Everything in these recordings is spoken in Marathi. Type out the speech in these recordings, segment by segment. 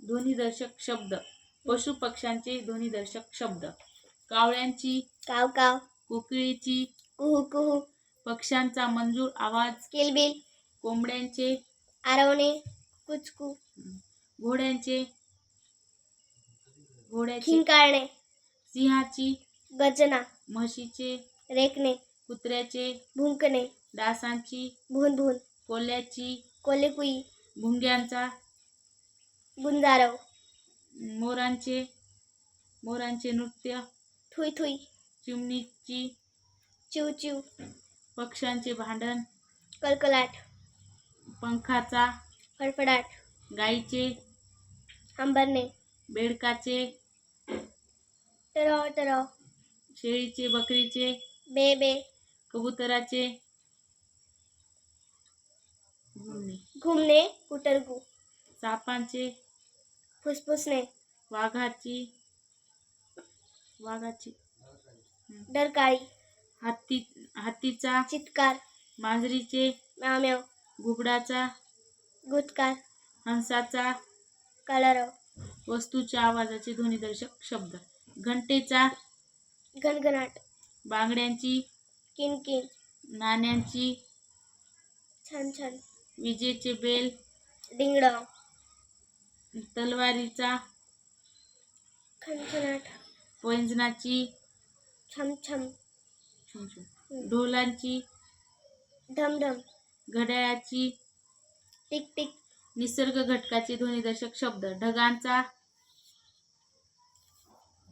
ध्वनिदर्शक शब्द. पशु पक्ष्यांचे ध्वनिदर्शक शब्द. कावळ्यांची काव काव, कोकिळीची कुहू कुहू, पक्ष्यांचा मंजूळ आवाज. किलबिल, कोंबड्यांचे आरवणे, कुचकू, घोड्यांचे खिंकाळणे, सिंहाची गर्जना, म्हशीचे रेकणे, कुत्र्याचे भुंकणे, डासांची भून भून, कोल्ह्याची कोल्हेकुई, भुंग्यांचा गुंजारव, मोरांचे नृत्य. थुई थुई, चिमणीची चिव चिव, पक्ष्यांचे भांडण. कलकलाट, पंखाचा फडफडाट, गाईचे अंबरणे, बेडकाचे टराव टराव, शेळीचे बकरीचे बे बे, कबुतराचे घुमणे. घुमणे, कुटरगू, सापांचे फुसफुसणे, वाघाची डरकाळी, हत्तीचा चित्कार, मांजरीचे म्याव म्याव, घुबडाचा गुटकार, हंसाचा कलरव, वस्तूच्या आवाजाचे ध्वनिदर्शक शब्द. घंटेचा गणगणाट, बांगड्यांची किणकिण, नाण्यांची छान छान, विजेचे बेल, डिंगडॉंग, तलवारीचा खणखणाट, पैंजणाची छम छम, ढोलांची ढमढम, घड्याळाची टिक टिक. निसर्ग घटकाचे ध्वनिदर्शक शब्द. ढगांचा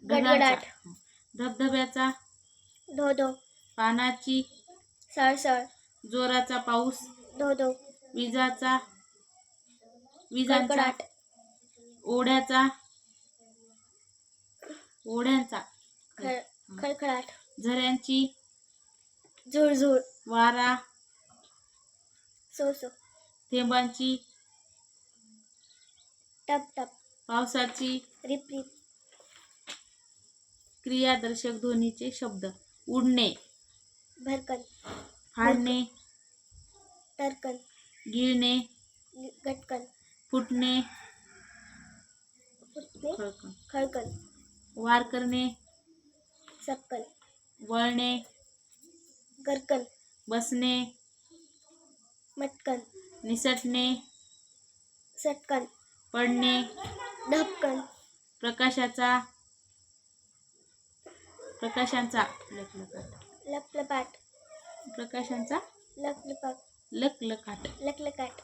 गडगडाट, धबधब्याचा धो धो, पानाची सळसळ, जोराचा पाऊस, धो धो, विजांचा कडकडाट, ओढ्यांचा खळखळाट, झऱ्यांची झुळझुळ, वारा, सो सो, थेंबांची टप टप, पावसाची रिप रिप. क्रियादर्शक ध्वनीचे शब्द. उडणे, भरकन, फाडणे, टरकन, गिळणे, गटकन, फुटणे, फुटणे, खळकन, वार करणे, सपकन, वळणे, गरकन, बसणे, मटकन, निसटणे, सटकन, पडणे, ढपकन, प्रकाशांचा लपलपाट, प्रकाशांचा लपलपाट, लकलकाट. लकलकाट,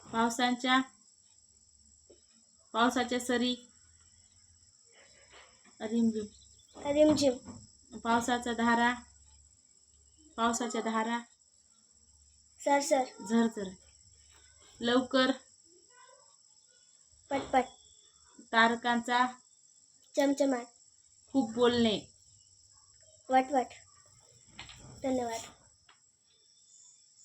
पावसाच्या सरी, रिमझिम, रिमझिम, पावसाच्या धारा, सरसर, झरझर. लवकर, पटपट, तारकांचा चमचमाट, खूप बोलणे. वटवट. धन्यवाद.